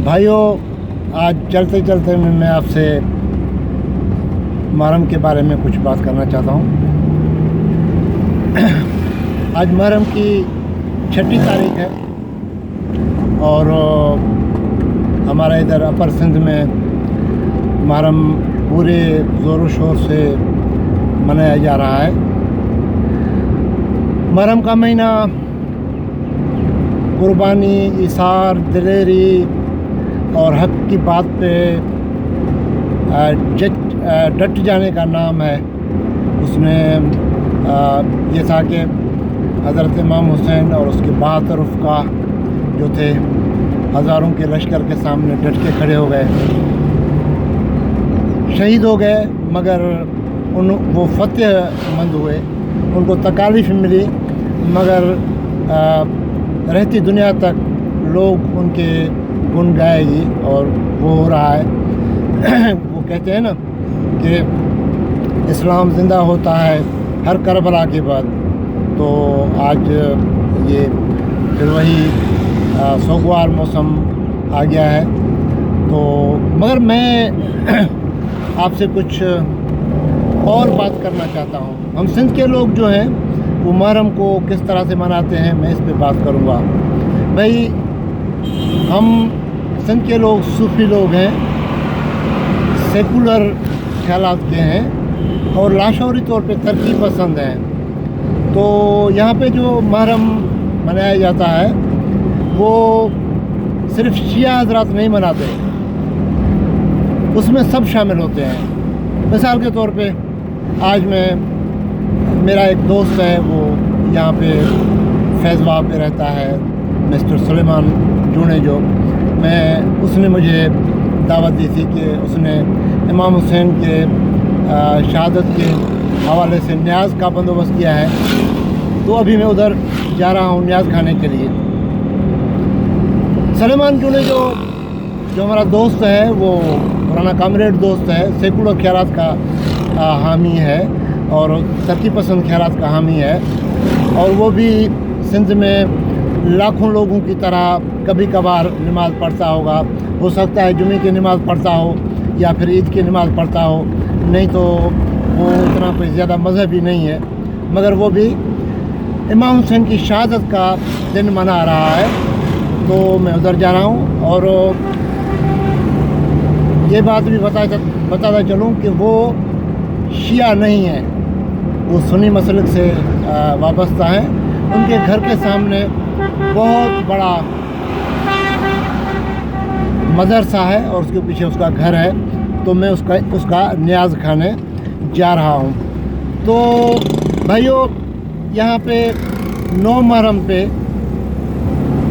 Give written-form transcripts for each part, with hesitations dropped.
بھائیوں، آج چلتے چلتے میں آپ سے محرم کے بارے میں کچھ بات کرنا چاہتا ہوں۔ آج محرم کی 6 تاریخ ہے اور ہمارا ادھر اپر سندھ میں محرم پورے زور و شور سے منایا جا رہا ہے۔ محرم کا مہینہ قربانی، ایثار، دلیری اور حق کی بات پہ ڈٹ جانے کا نام ہے۔ اس میں یہ تھا کہ حضرت امام حسین اور اس کے 72 رفقا جو تھے ہزاروں کے لشکر کے سامنے ڈٹ کے کھڑے ہو گئے، شہید ہو گئے، مگر وہ فتح مند ہوئے، ان کو تکالیف ملی، مگر رہتی دنیا تک لوگ ان کے گن گائے گی اور وہ ہو رہا ہے۔ وہ کہتے ہیں نا کہ اسلام زندہ ہوتا ہے ہر کربلا کے بعد، تو آج یہ پھر وہی سوگوار موسم آ گیا ہے۔ تو مگر میں آپ سے کچھ اور بات کرنا چاہتا ہوں۔ ہم سندھ کے لوگ جو ہیں وہ محرم کو کس طرح سے مناتے ہیں، میں اس پہ بات کروں گا۔ بھائی، ہم سندھ کے لوگ صوفی لوگ ہیں، سیکولر خیالات کے ہیں اور لاشعوری طور پہ ترقی پسند ہیں۔ تو یہاں پہ جو محرم منایا جاتا ہے وہ صرف شیعہ حضرات نہیں مناتے، اس میں سب شامل ہوتے ہیں۔ مثال کے طور پہ آج میرا ایک دوست ہے، وہ یہاں پہ فیض واہ پہ رہتا ہے، مسٹر سلیمان جونے، جو اس نے مجھے دعوت دی تھی کہ اس نے امام حسین کے شہادت کے حوالے سے نیاز کا بندوبست کیا ہے، تو ابھی میں ادھر جا رہا ہوں نیاز کھانے کے لیے۔ سلیمان جونے جو ہمارا دوست ہے، وہ پرانا کامریڈ دوست ہے، سیکولر خیالات کا حامی ہے اور ترقی پسند خیالات کا حامی ہے، اور وہ بھی سندھ میں لاکھوں لوگوں کی طرح کبھی کبھار نماز پڑھتا ہوگا۔ ہو سکتا ہے جمعے کی نماز پڑھتا ہو یا پھر عید کی نماز پڑھتا ہو، نہیں تو وہ اتنا کوئی زیادہ مذہبی نہیں ہے، مگر وہ بھی امام حسین کی شہادت کا دن منا رہا ہے۔ تو میں ادھر جا رہا ہوں، اور یہ بات بھی بتاتا چلوں کہ وہ شیعہ نہیں ہیں، وہ سنی مسلک سے وابستہ ہیں۔ ان کے گھر کے سامنے بہت بڑا مدرسہ ہے اور اس کے پیچھے اس کا گھر ہے، تو میں اس کا نیاز کھانے جا رہا ہوں۔ تو بھائیوں، یہاں پہ 9 محرم پہ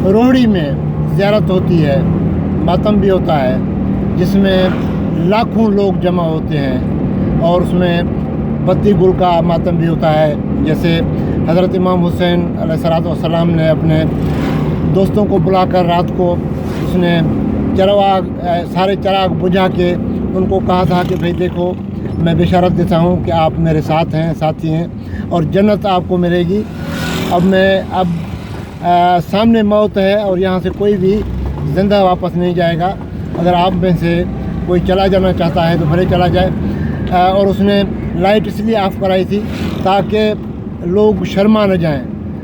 روہڑی میں زیارت ہوتی ہے، ماتم بھی ہوتا ہے، جس میں لاکھوں لوگ جمع ہوتے ہیں، اور اس میں بتی گل کا ماتم بھی ہوتا ہے۔ جیسے حضرت امام حسین علیہ السلام نے اپنے دوستوں کو بلا کر رات کو اس نے سارے چراغ بجھا کے ان کو کہا تھا کہ بھئی دیکھو، میں بشارت دیتا ہوں کہ آپ میرے ساتھ ہیں، ساتھی ہیں، اور جنت آپ کو ملے گی۔ اب سامنے موت ہے اور یہاں سے کوئی بھی زندہ واپس نہیں جائے گا، اگر آپ میں سے کوئی چلا جانا چاہتا ہے تو بھلے چلا جائے۔ اور اس نے لائٹ اس لیے آف کرائی تھی تاکہ لوگ شرما نہ جائیں،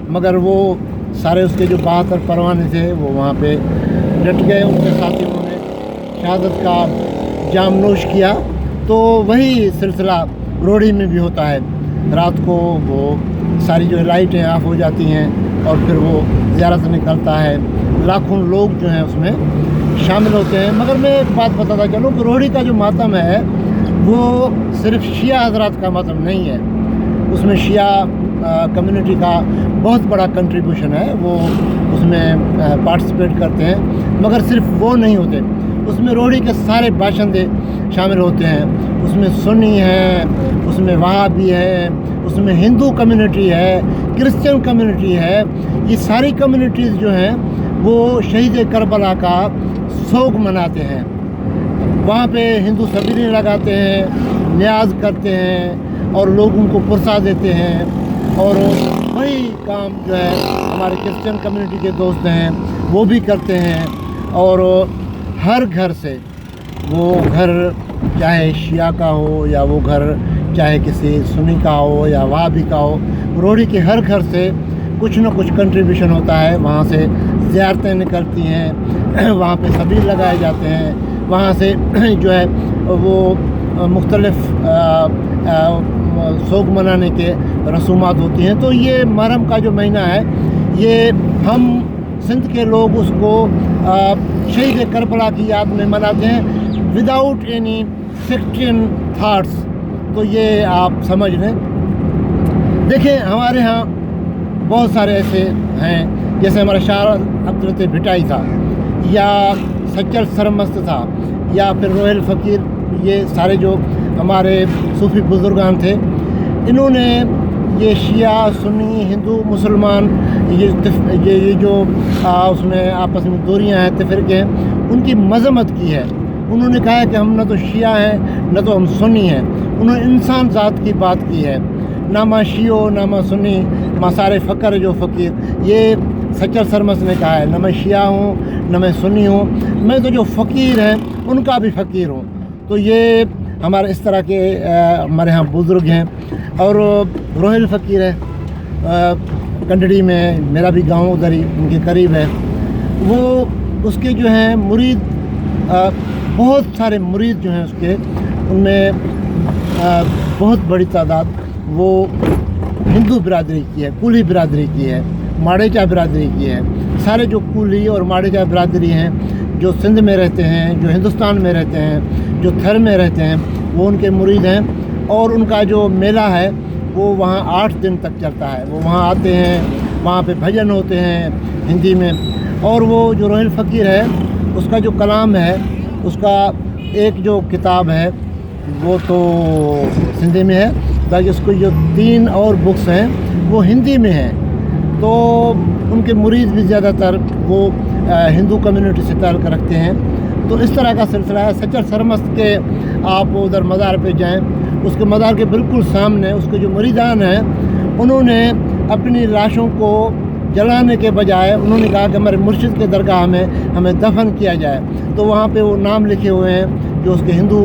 مگر وہ سارے اس کے جو 72 پروانے تھے وہ وہاں پہ ڈٹ گئے، ان کے ساتھ انہوں نے شہادت کا جام نوش کیا۔ تو وہی سلسلہ روہڑی میں بھی ہوتا ہے، رات کو وہ ساری جو لائٹیں آف ہو جاتی ہیں اور پھر وہ زیارت نکلتا ہے، لاکھوں لوگ جو ہیں اس میں شامل ہوتے ہیں۔ مگر میں ایک بات بتاتا چلوں کہ روہڑی کا جو ماتم ہے وہ صرف شیعہ حضرات کا ماتم نہیں ہے، اس میں شیعہ کمیونٹی کا بہت بڑا کنٹریبیوشن ہے، وہ اس میں پارٹیسپیٹ کرتے ہیں، مگر صرف وہ نہیں ہوتے، اس میں روہڑی کے سارے باشندے شامل ہوتے ہیں۔ اس میں سنی ہیں، اس میں وہابی ہے، اس میں ہندو کمیونٹی ہے، کرسچن کمیونٹی ہے۔ یہ ساری کمیونٹیز جو ہیں وہ شہید کربلا کا سوگ مناتے ہیں، وہاں پہ ہندو صبیریں لگاتے ہیں، نیاز کرتے ہیں اور لوگوں کو پرسا دیتے ہیں، اور وہی کام جو ہے ہمارے کرسچن کمیونٹی کے دوست ہیں وہ بھی کرتے ہیں، اور हर घर से, वो घर चाहे शिया का हो या वो घर चाहे किसी सुन्नी का हो या वहाबी का हो, रोहड़ी के हर घर से कुछ न कुछ कंट्रीब्यूशन होता है। वहाँ से ज़ियारतें निकलती हैं, वहाँ पे सबील लगाए जाते हैं, वहाँ से जो है वो मुख्तलिफ़ सोग मनाने के रसूमात होती हैं। तो ये मुहर्रम का जो महीना है, ये हम सिंध के लोग उसको शहीद करबला की याद में मनाते हैं, विदाउट एनी सेक्टेरियन थाट्स। तो ये आप समझ लें। देखें, हमारे यहाँ बहुत सारे ऐसे हैं, जैसे हमारा शायर अब्दुल लतीफ़ भिटाई था, या सच्चर सरमस्त था, या फिर रोहिल फ़कीर, ये सारे जो हमारे सूफ़ी बुज़ुर्गान थे, इन्होंने ये शिया सुन्नी हिंदू मुसलमान ये जो उसमें आपस में दूरियां हैं, तफ़रीक़े हैं, उनकी मज़म्मत की है। उन्होंने कहा है कि हम न तो शिया हैं न तो हम सुन्नी हैं। उन्होंने इंसान ज़ात की बात की है, ना माँ शियो ना माँ सुन्नी, मासारे फ़कर जो फ़कीर, ये सच्चर सरमस्त ने कहा है, न मैं शिया हूँ न मैं सुन्नी हूँ, मैं तो जो फ़कीर हैं उनका भी फ़कीर हूँ। तो ये हमारे इस तरह के हमारे यहाँ बुज़ुर्ग हैं। और रोहिल फ़कीर है कंडड़ी में, मेरा भी गांव उधर ही उनके करीब है। वो उसके जो हैं मुरीद, बहुत सारे मुरीद जो हैं उसके, उनमें बहुत बड़ी तादाद वो हिंदू बिरादरी की है, कुली बिरादरी की है, माड़ेचा बिरादरी की है। सारे जो कुली और माड़ेचा बिरादरी हैं, जो सिंध में रहते हैं, जो हिंदुस्तान में रहते हैं, जो थर में रहते हैं, वो उनके मुरीद हैं। और उनका जो मेला है वो वहाँ 8 दिन तक चलता है। वो वहाँ आते हैं, वहाँ पे भजन होते हैं हिंदी में। और वो जो रोहिल फ़कीर है, उसका जो कलाम है, उसका एक जो किताब है वो तो सिंधी में है, बाकी उसको जो 3 और बुक्स हैं वो हिंदी में हैं। तो उनके मुरीद भी ज़्यादातर वो हिंदू कम्युनिटी से ताल्लुक़ रखते हैं। तो इस तरह का सिलसिला है। सच्चर सरमस्त के आप उधर मज़ार पे जाएं, उसके मज़ार के बिल्कुल सामने उसके जो मुरीदान हैं, उन्होंने अपनी लाशों को जलाने के बजाय उन्होंने कहा कि हमारे मुर्शिद के दरगाह में हमें दफन किया जाए। तो वहाँ पे वो नाम लिखे हुए हैं जो उसके हिंदू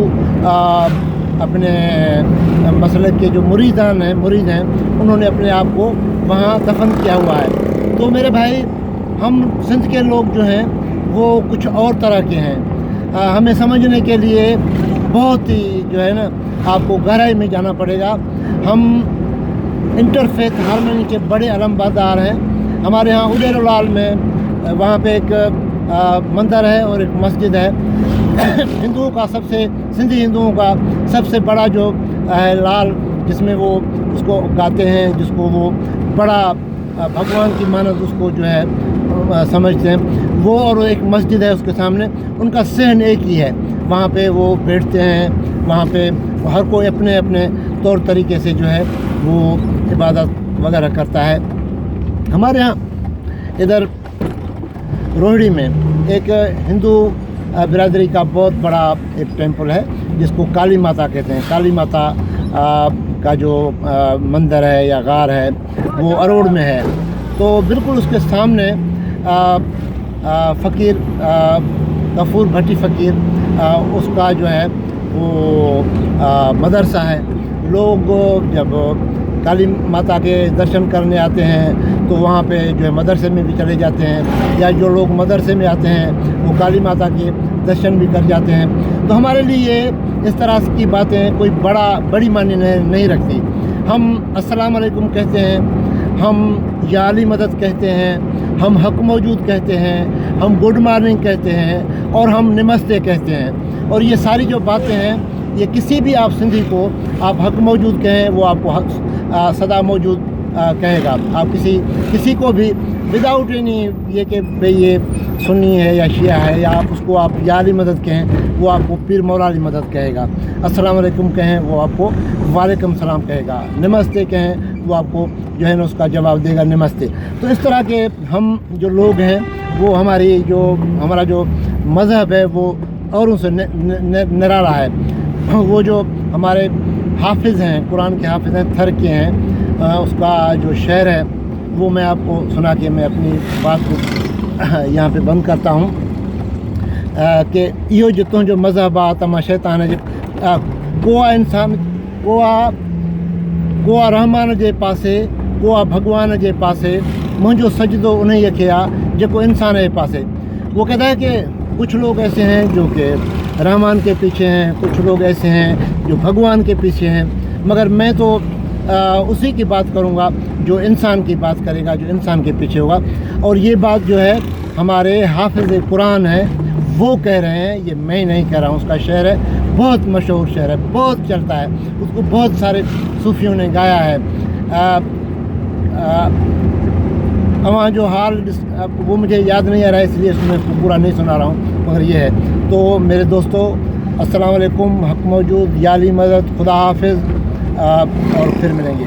अपने मसलक के जो मुरीद हैं, उन्होंने अपने आप को वहाँ दफन किया हुआ है। तो मेरे भाई, हम सिंध के लोग जो हैं वो कुछ और तरह के हैं। हमें समझने के लिए बहुत ही जो है ना, आपको गहराई में जाना पड़ेगा। हम इंटरफेथ हारमोनी के बड़े अलमबरदार हैं। हमारे यहाँ उदयलाल में वहाँ पे एक मंदिर है और एक मस्जिद है। हिंदुओं का सिंधी हिंदुओं का सबसे बड़ा जो है लाल, जिसमें वो उसको गाते हैं, जिसको वो बड़ा भगवान की मानद उसको जो है समझते हैं, वो। और एक मस्जिद है उसके सामने, उनका सहन एक ही है। वहाँ पे वो बैठते हैं, वहाँ पे हर कोई अपने अपने तौर तरीके से जो है वो इबादत वगैरह करता है। हमारे यहाँ इधर रोहड़ी में एक हिंदू बिरादरी का बहुत बड़ा एक टेंपल है जिसको काली माता कहते हैं। काली माता का जो मंदिर है या गार है वो अरोड़ में है। तो बिल्कुल उसके सामने फ़कीर गफूर भट्टी फ़कीर उसका जो है वो मदरसा है। लोग जब काली माता के दर्शन करने आते हैं तो वहाँ पे जो है मदरसे में भी चले जाते हैं, या जो लोग मदरसे में आते हैं वो काली माता के दर्शन भी कर जाते हैं। तो हमारे लिए इस तरह की बातें कोई बड़ी मायने नहीं रखती। हम अस्सलाम वालेकुम कहते हैं, हम या अली मदद कहते हैं, हम हक मौजूद कहते हैं, हम गुड मॉर्निंग कहते हैं, और हम नमस्ते कहते हैं। और ये सारी जो बातें हैं, ये किसी भी आप सिंधी को आप हक मौजूद कहें, वो आपको सदा मौजूद कहेगा। आप किसी को भी विदाउट एनी ये कि भाई ये सुन्नी है या शिया है, या आप उसको आप या अली मदद कहें, वो आपको पीर मौला अली मदद कहेगा। अस्सलाम वालेकुम कहें, वो आपको वालेकुम सलाम कहेगा। नमस्ते कहें, वो आपको जो है ना उसका जवाब देगा नमस्ते। तो इस तरह के हम जो लोग हैं, वो हमारा जो मज़हब है वो औरों से निराला है। वो जो हमारे हाफिज़ हैं, कुरान के हाफिज़ हैं, थर के हैं, उसका जो शेर है वो मैं आपको सुना के मैं अपनी बात को यहाँ पे बंद करता हूँ। کہ इहो जो तुंहिंजो मज़हब आहे त मां शैतान जे को आहे इंसान को आहे रहमान जे पासे को आहे भॻवान जे पासे मुंहिंजो सजदो उन्हीअ खे आहे जेको इंसान जे पासे वो कहता है कि कुछ लोग ऐसे हैं जो कि रहमान के पीछे हैं कुछ लोग ऐसे हैं जो भगवान के पीछे हैं मगर मैं तो उसी की बात करूँगा जो इंसान की बात करेगा जो इंसान के पीछे होगा और ये बात जो है हमारे हाफिज़ कुरान है वो कह रहे हैं ये मैं नहीं कह रहा हूँ उसका शेर है बहुत मशहूर शेर है बहुत चलता है उसको बहुत सारे सूफियों ने गाया है वहाँ जो हाल वो मुझे याद नहीं आ रहा है इसलिए मैं इसको पूरा नहीं सुना रहा हूँ मगर ये है तो मेरे दोस्तों अस्सलाम वालेकुम हक मौजूद याली मदद खुदा हाफिज़ और फिर मिलेंगे